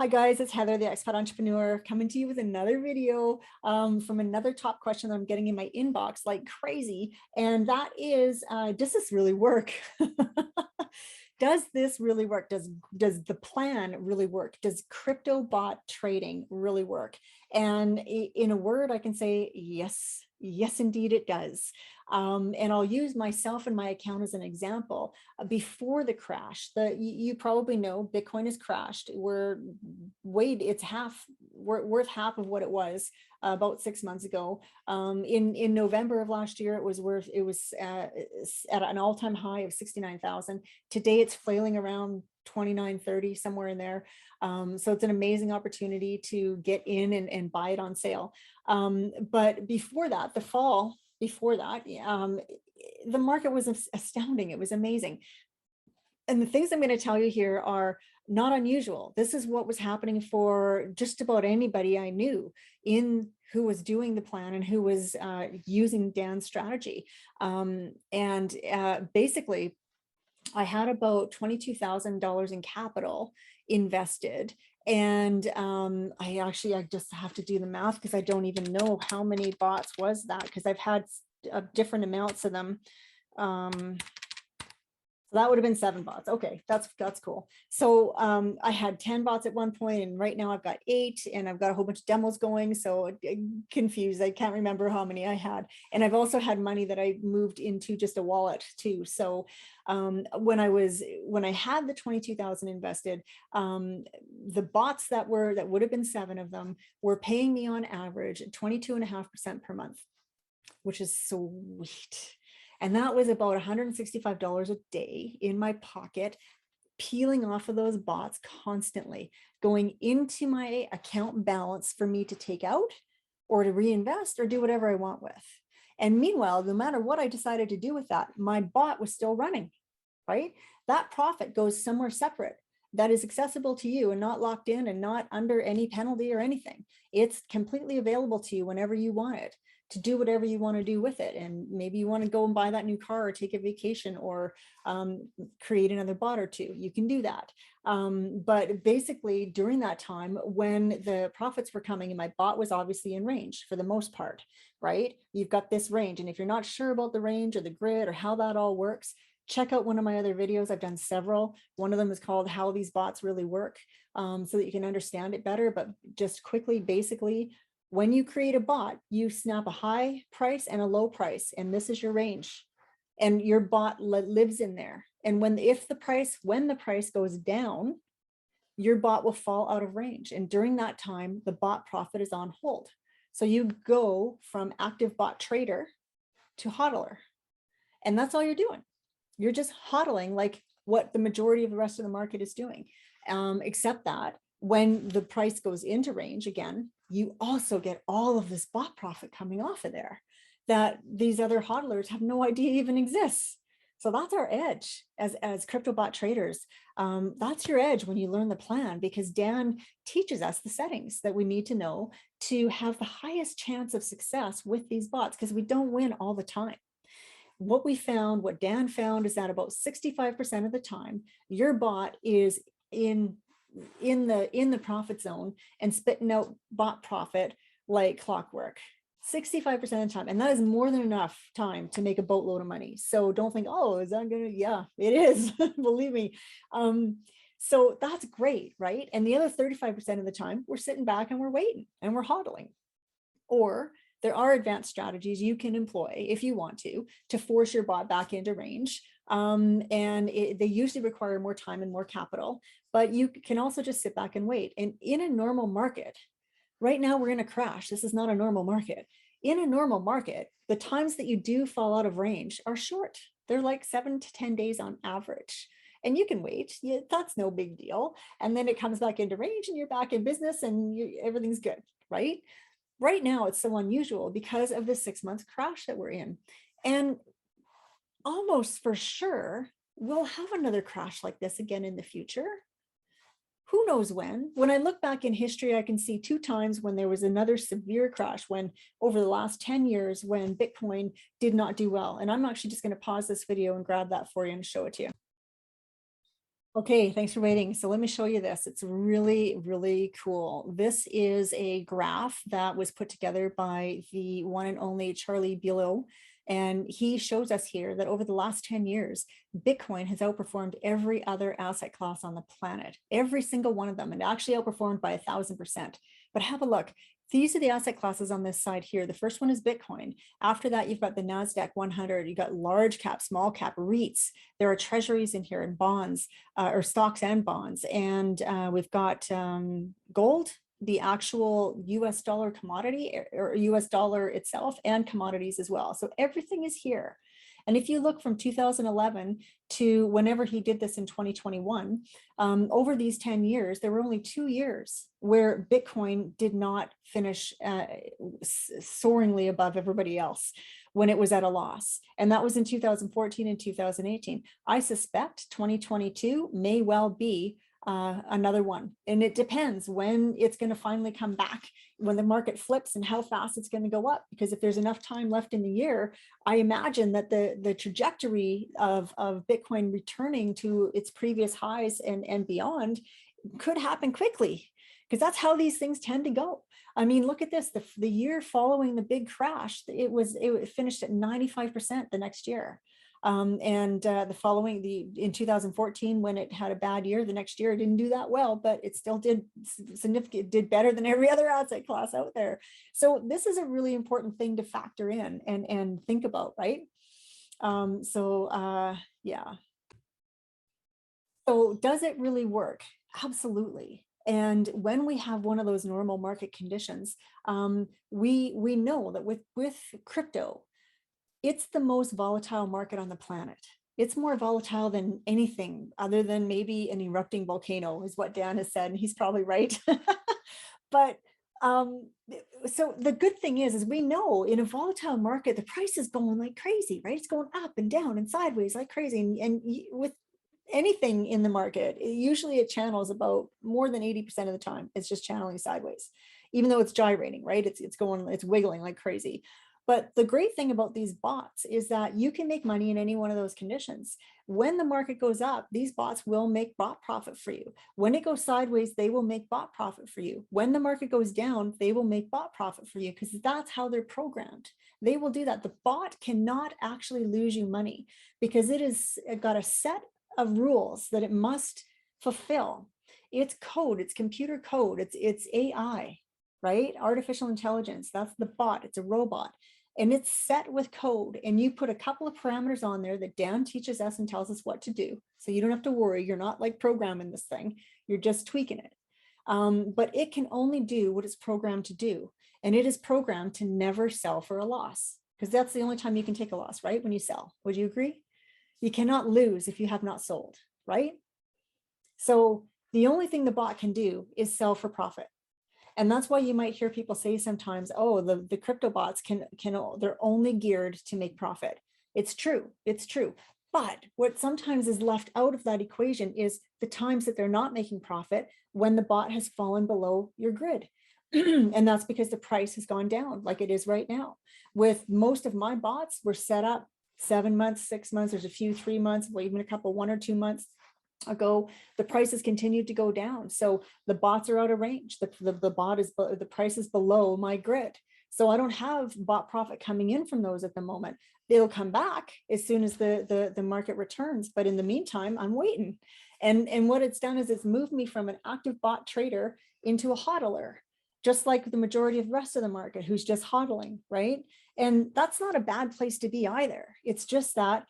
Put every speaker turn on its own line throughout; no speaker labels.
Hi guys, it's Heather, the expat entrepreneur, coming to you with another video from another top question that I'm getting in my inbox like crazy. And that is, does this really work? Does this really work? Does the plan really work? Does crypto bot trading really work? And in a word, I can say yes. Yes, indeed it does. And I'll use myself and my account as an example. Before the crash, you probably know Bitcoin has crashed. We're worth half of what it was about 6 months ago. In November of last year, it was at an all-time high of 69,000. Today it's flailing around 29, 30, somewhere in there. So it's an amazing opportunity to get in and buy it on sale. But before that, the fall before that, the market was astounding. It was amazing. And the things I'm going to tell you here are not unusual. This is what was happening for just about anybody I knew who was doing the plan and who was using Dan's strategy. Basically, I had about $22,000 in capital invested. And I just have to do the math because I don't even know how many bots was that, because I've had different amounts of them. So that would have been 7 bots. Okay, that's cool. So I had 10 bots at one point, and right now I've got 8, and I've got a whole bunch of demos going. So I'm confused. I can't remember how many I had. And I've also had money that I moved into just a wallet too. So when I had the 22,000 invested, the bots that would have been 7 of them were paying me on average 22.5% per month, which is sweet. And that was about $165 a day in my pocket, peeling off of those bots constantly, going into my account balance for me to take out or to reinvest or do whatever I want with. And meanwhile, no matter what I decided to do with that, my bot was still running, right? That profit goes somewhere separate that is accessible to you and not locked in and not under any penalty or anything. It's completely available to you whenever you want it, to do whatever you want to do with it. And maybe you want to go and buy that new car or take a vacation or create another bot or two. You can do that. But basically during that time when the profits were coming and my bot was obviously in range for the most part, right? You've got this range. And if you're not sure about the range or the grid or how that all works, check out one of my other videos. I've done several. One of them is called How These Bots Really Work, so that you can understand it better. But just quickly, basically, when you create a bot, you snap a high price and a low price, and this is your range. And your bot lives in there. And when the price goes down, your bot will fall out of range. And during that time, the bot profit is on hold. So you go from active bot trader to hodler. And that's all you're doing. You're just hodling like what the majority of the rest of the market is doing, except that when the price goes into range again, you also get all of this bot profit coming off of there that these other hodlers have no idea even exists. So that's our edge as crypto bot traders. That's your edge when you learn the plan, because Dan teaches us the settings that we need to know to have the highest chance of success with these bots, because we don't win all the time. What Dan found is that about 65% of the time, your bot is in the profit zone and spitting out bot profit like clockwork 65% of the time. And that is more than enough time to make a boatload of money. So don't think, oh, is that gonna, yeah, it is. Believe me. So that's great, right? And the other 35% of the time, we're sitting back and we're waiting and we're hodling. Or there are advanced strategies you can employ if you want to force your bot back into range. They usually require more time and more capital, but you can also just sit back and wait. And in a normal market, right now we're in a crash. This is not a normal market. In a normal market, the times that you do fall out of range are short. They're like 7 to 10 days on average. And you can wait. That's no big deal. And then it comes back into range and you're back in business and everything's good, right? Right now, it's so unusual because of the 6-month crash that we're in. And almost for sure, we'll have another crash like this again in the future. Who knows when? When I look back in history, I can see 2 times when there was another severe crash, when over the last 10 years, when Bitcoin did not do well. And I'm actually just going to pause this video and grab that for you and show it to you. Okay, thanks for waiting. So let me show you this. It's really, really cool. This is a graph that was put together by the one and only Charlie Billow. And he shows us here that over the last 10 years, Bitcoin has outperformed every other asset class on the planet, every single one of them, and actually outperformed by 1,000%. But have a look. These are the asset classes on this side here. The first one is Bitcoin. After that, you've got the NASDAQ 100. You've got large cap, small cap, REITs. There are treasuries in here and bonds, or stocks and bonds. And we've got gold, the actual US dollar commodity, or US dollar itself, and commodities as well. So everything is here. And if you look from 2011 to whenever he did this in 2021, over these 10 years, there were only 2 years where Bitcoin did not finish soaringly above everybody else when it was at a loss. And that was in 2014 and 2018. I suspect 2022 may well be another one. And it depends when it's going to finally come back, when the market flips and how fast it's going to go up. Because if there's enough time left in the year, I imagine that the trajectory of Bitcoin returning to its previous highs and beyond could happen quickly, because that's how these things tend to go. I mean, look at this, the year following the big crash, it finished at 95% the next year. In 2014, when it had a bad year, the next year it didn't do that well, but it still did did better than every other asset class out there. So this is a really important thing to factor in and think about, right? Yeah. So does it really work? Absolutely. And when we have one of those normal market conditions, we know that with crypto, it's the most volatile market on the planet. It's more volatile than anything other than maybe an erupting volcano, is what Dan has said, and he's probably right. But so the good thing is we know in a volatile market, the price is going like crazy, right? It's going up and down and sideways like crazy. And with anything in the market, usually it channels about more than 80% of the time. It's just channeling sideways, even though it's gyrating, right? It's wiggling like crazy. But the great thing about these bots is that you can make money in any one of those conditions. When the market goes up, these bots will make bot profit for you. When it goes sideways, they will make bot profit for you. When the market goes down, they will make bot profit for you, because that's how they're programmed. They will do that. The bot cannot actually lose you money, because it got a set of rules that it must fulfill. It's code, it's computer code, it's AI, right? Artificial intelligence, that's the bot, it's a robot. And it's set with code, and you put a couple of parameters on there that Dan teaches us and tells us what to do. So you don't have to worry, you're not like programming this thing, you're just tweaking it. But it can only do what it's programmed to do. And it is programmed to never sell for a loss, because that's the only time you can take a loss, right? When you sell. Would you agree? You cannot lose if you have not sold, right? So the only thing the bot can do is sell for profit. And that's why you might hear people say sometimes, oh, the crypto bots they're only geared to make profit. It's true, it's true. But what sometimes is left out of that equation is the times that they're not making profit, when the bot has fallen below your grid. And that's because the price has gone down like it is right now. With most of my bots were set up 7 months, 6 months, there's a few 3 months, well, even a couple 1 or 2 months ago, the prices continued to go down. So the bots are out of range. The price is below my grid. So I don't have bot profit coming in from those at the moment. They'll come back as soon as the market returns. But in the meantime, I'm waiting. And what it's done is it's moved me from an active bot trader into a hodler, just like the majority of the rest of the market who's just hodling, right? And that's not a bad place to be either. It's just that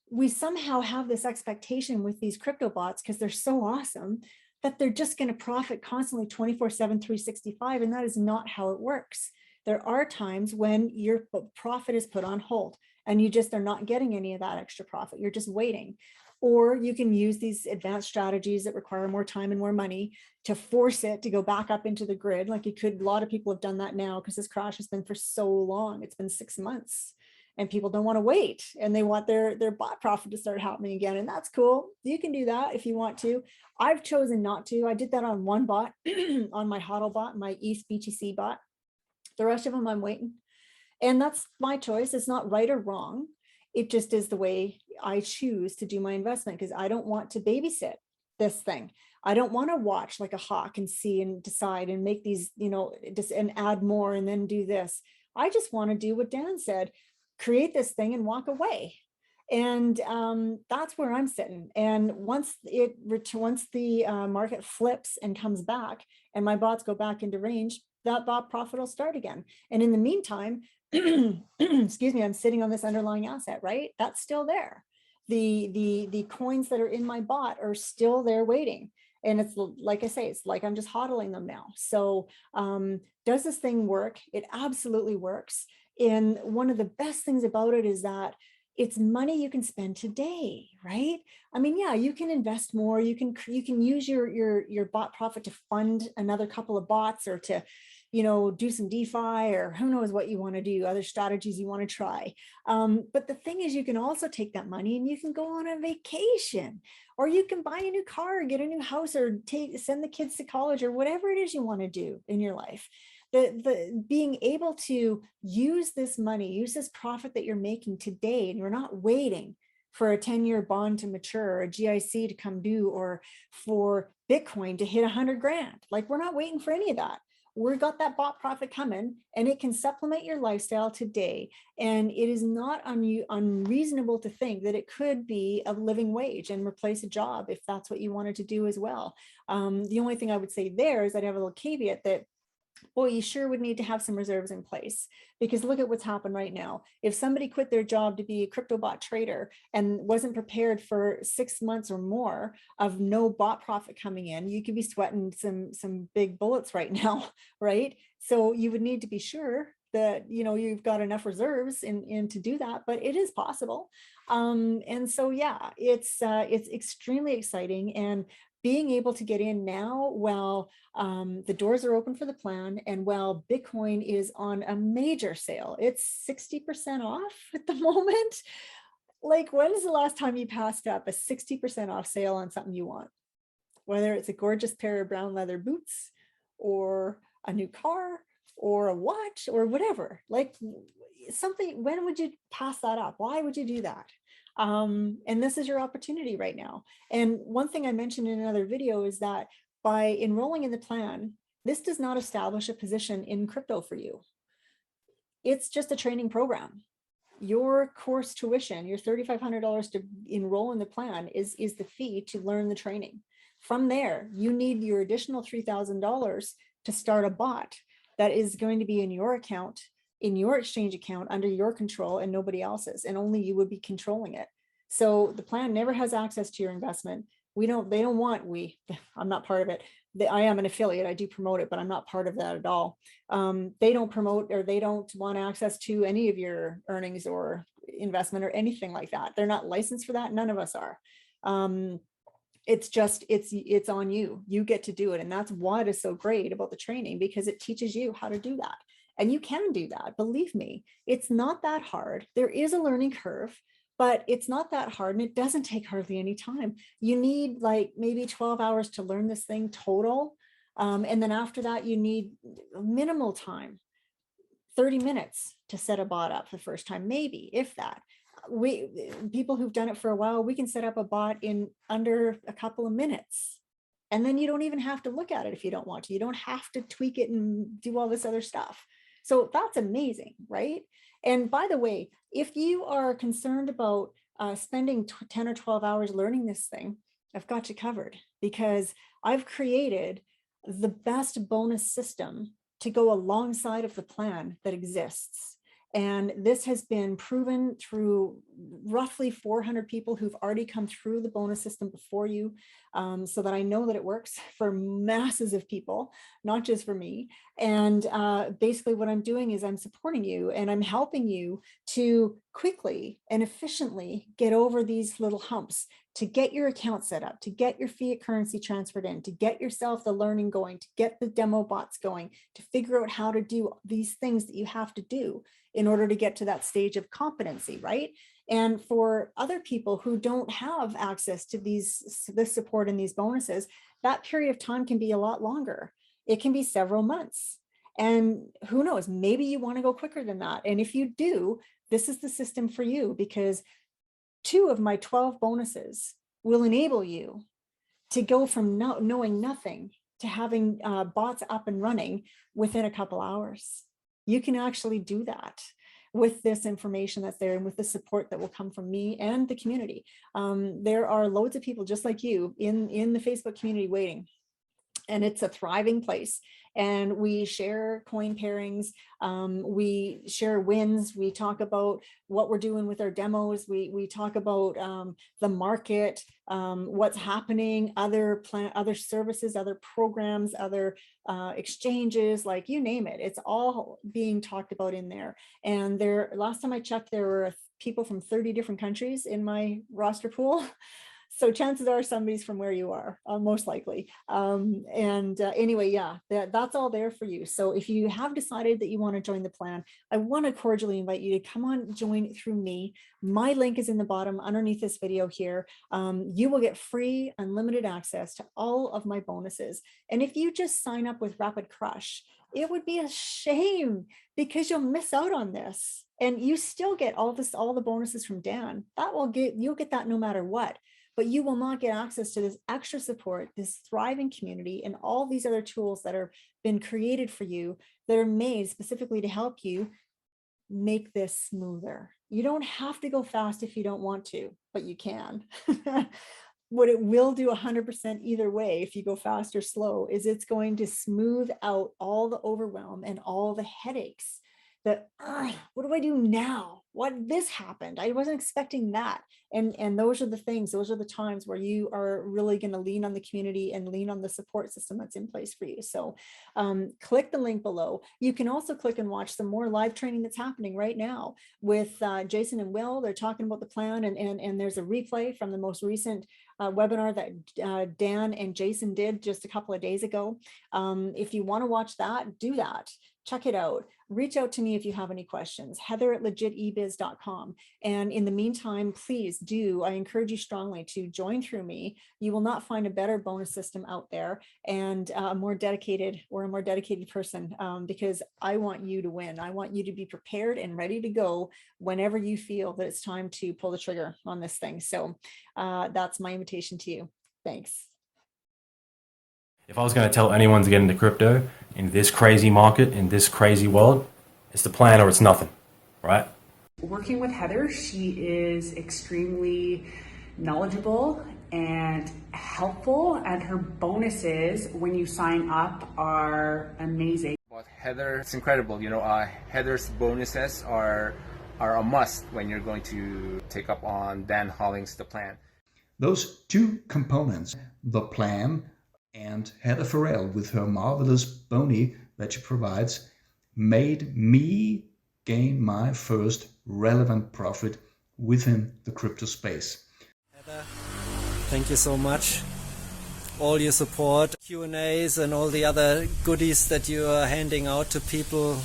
we somehow have this expectation with these crypto bots, because they're so awesome, that they're just going to profit constantly 24/7, 365. And that is not how it works. There are times when your profit is put on hold and you just are not getting any of that extra profit. You're just waiting. Or you can use these advanced strategies that require more time and more money to force it to go back up into the grid. Like a lot of people have done that now, because this crash has been for so long. It's been 6 months. And people don't want to wait, and they want their bot profit to start happening again. And that's cool. You can do that if you want to. I've chosen not to. I did that on one bot, on my HODL bot, my ETH BTC bot. The rest of them I'm waiting. And that's my choice. It's not right or wrong. It just is the way I choose to do my investment, because I don't want to babysit. this thing. I don't want to watch like a hawk and see and decide and make these, just and add more and then do this. I just want to do what Dan said, create this thing and walk away. And that's where I'm sitting. And once the market flips and comes back and my bots go back into range, that bot profit will start again. And in the meantime, excuse me, I'm sitting on this underlying asset, right? That's still there. The coins that are in my bot are still there waiting. And it's like I say, it's like I'm just hodling them now. So does this thing work? It absolutely works. And one of the best things about it is that it's money you can spend today, right? I mean, yeah, you can invest more. You can use your bot profit to fund another couple of bots, or to, do some DeFi, or who knows what you want to do, other strategies you want to try. But the thing is, you can also take that money and you can go on a vacation, or you can buy a new car, get a new house, or send the kids to college, or whatever it is you want to do in your life. The being able to use this money, use this profit that you're making today, and you're not waiting for a 10-year bond to mature, or a GIC to come due, or for Bitcoin to hit 100 grand. Like, we're not waiting for any of that. We've got that bot profit coming, and it can supplement your lifestyle today. And it is not unreasonable to think that it could be a living wage and replace a job if that's what you wanted to do as well. The only thing I would say there is I'd have a little caveat that, well, you sure would need to have some reserves in place, because look at what's happened right now. If somebody quit their job to be a crypto bot trader and wasn't prepared for 6 months or more of no bot profit coming in, you could be sweating some big bullets right now, right? So you would need to be sure that you've got enough reserves in to do that, but it is possible. And so yeah, it's extremely exciting, and being able to get in now while the doors are open for the plan, and while Bitcoin is on a major sale, it's 60% off at the moment. Like, when is the last time you passed up a 60% off sale on something you want? Whether it's a gorgeous pair of brown leather boots, or a new car, or a watch, or whatever, like something, when would you pass that up? Why would you do that? And this is your opportunity right now. And one thing I mentioned in another video is that by enrolling in the plan, this does not establish a position in crypto for you. It's just a training program. Your course tuition, your $3,500 to enroll in the plan is the fee to learn the training. From there, you need your additional $3,000 to start a bot that is going to be in your account, in your exchange account, under your control and nobody else's, and only you would be controlling it. So the plan never has access to your investment. I'm not part of it. I am an affiliate, I do promote it, but I'm not part of that at all. They don't promote, or they don't want access to any of your earnings or investment or anything like that. They're not licensed for that. None of us are. It's just, it's on you. You get to do it. And that's what is so great about the training, because it teaches you how to do that. And you can do that. Believe me, it's not that hard. There is a learning curve, but it's not that hard, and it doesn't take hardly any time. You need like maybe 12 hours to learn this thing total. And then after that, you need minimal time, 30 minutes to set a bot up the first time, maybe, if that. People who've done it for a while, we can set up a bot in under a couple of minutes. And then you don't even have to look at it if you don't want to. You don't have to tweak it and do all this other stuff. So that's amazing, right? And by the way, if you are concerned about spending 10 or 12 hours learning this thing, I've got you covered, because I've created the best bonus system to go alongside of the plan that exists. And this has been proven through roughly 400 people who've already come through the bonus system before you, so that I know that it works for masses of people, not just for me. And basically what I'm doing is I'm supporting you, and I'm helping you to quickly and efficiently get over these little humps, to get your account set up, to get your fiat currency transferred in, to get yourself the learning going, to get the demo bots going, to figure out how to do these things that you have to do in order to get to that stage of competency, right? And for other people who don't have access to this support and these bonuses, that period of time can be a lot longer. It can be several months. And who knows, maybe you want to go quicker than that. And if you do, this is the system for you, because 2 of my 12 bonuses will enable you to go from not knowing nothing to having bots up and running within a couple hours. You can actually do that with this information that's there and with the support that will come from me and the community. There are loads of people just like you in the Facebook community waiting. And it's a thriving place. And we share coin pairings, we share wins, we talk about what we're doing with our demos, we talk about the market, what's happening, other services, other programs, other exchanges, like you name it. It's all being talked about in there. And last time I checked, there were people from 30 different countries in my roster pool. So chances are somebody's from where you are, most likely. Anyway, yeah, that's all there for you. So if you have decided that you want to join the plan, I want to cordially invite you to come on, join through me. My link is in the bottom underneath this video here. You will get free, unlimited access to all of my bonuses. And if you just sign up with Rapid Crush, it would be a shame because you'll miss out on this. And you still get all the bonuses from Dan. You'll get that no matter what. But you will not get access to this extra support, this thriving community, and all these other tools that are been created for you that are made specifically to help you make this smoother. You don't have to go fast if you don't want to, but you can. What it will do 100% either way, if you go fast or slow, is it's going to smooth out all the overwhelm and all the headaches that, what do I do now? This happened. I wasn't expecting that. And those are the things, those are the times where you are really going to lean on the community and lean on the support system that's in place for you. So click the link below. You can also click and watch some more live training that's happening right now with Jason and Will. They're talking about the plan, and there's a replay from the most recent webinar that Dan and Jason did just a couple of days ago. If you want to watch that, do that. Check it out. Reach out to me if you have any questions, heather@legitebiz.com. And in the meantime, please I encourage you strongly to join through me. You will not find a better bonus system out there and a more dedicated person, because I want you to win. I want you to be prepared and ready to go whenever you feel that it's time to pull the trigger on this thing. So that's my invitation to you. Thanks.
If I was going to tell anyone to get into crypto in this crazy market, in this crazy world, it's the plan or it's nothing, right?
Working with Heather, she is extremely knowledgeable and helpful, and her bonuses when you sign up are amazing.
But Heather, it's incredible. Heather's bonuses are a must when you're going to take up on Dan Hollings' The Plan.
Those two components, the plan and Heather Farrell with her marvelous boni that she provides, made me gain my first relevant profit within the crypto space.
Heather, thank you so much. All your support, Q&As and all the other goodies that you are handing out to people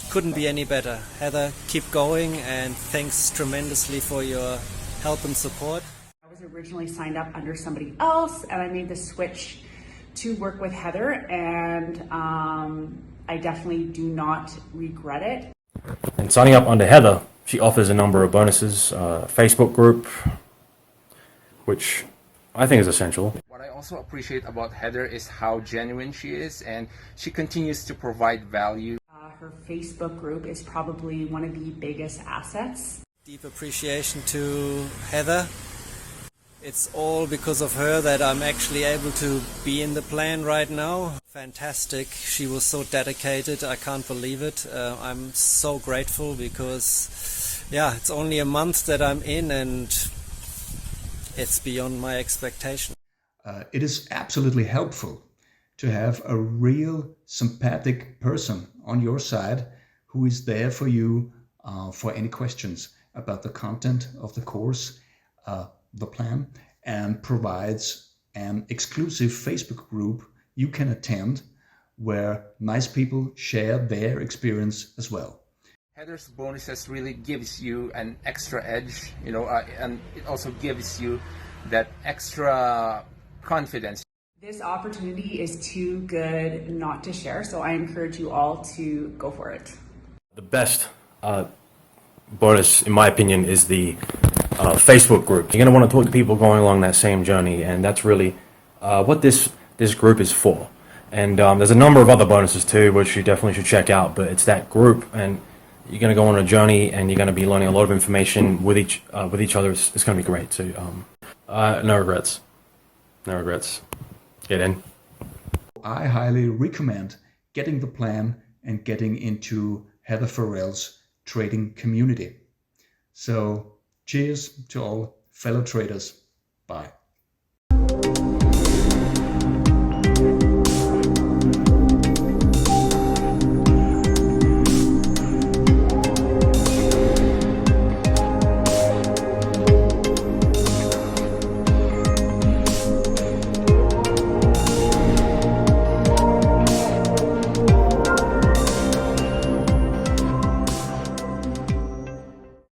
couldn't be any better. Heather, keep going, and thanks tremendously for your help and support.
I was originally signed up under somebody else, and I made the switch to work with Heather, and I definitely do not regret it.
And signing up under Heather, she offers a number of bonuses, Facebook group, which I think is essential.
What I also appreciate about Heather is how genuine she is, and she continues to provide value.
Her Facebook group is probably one of the biggest assets.
Deep appreciation to Heather. It's all because of her that I'm actually able to be in the plan right now. Fantastic. She was so dedicated. I can't believe it. I'm so grateful because, it's only a month that I'm in and it's beyond my expectation.
It is absolutely helpful to have a real sympathetic person on your side who is there for you for any questions about the content of the course, the plan, and provides an exclusive Facebook group you can attend where nice people share their experience as well.
Heather's bonuses really gives you an extra edge, and it also gives you that extra confidence.
This opportunity is too good not to share, so I encourage you all to go for it.
The best bonus, in my opinion, is the Facebook group. You're going to want to talk to people going along that same journey, and that's really what this group is for. And there's a number of other bonuses too, which you definitely should check out. But it's that group, and you're going to go on a journey, and you're going to be learning a lot of information with each other. It's going to be great. So no regrets. No regrets. Get in.
I highly recommend getting the plan and getting into Heather Farrell's trading community. So cheers to all fellow traders. Bye.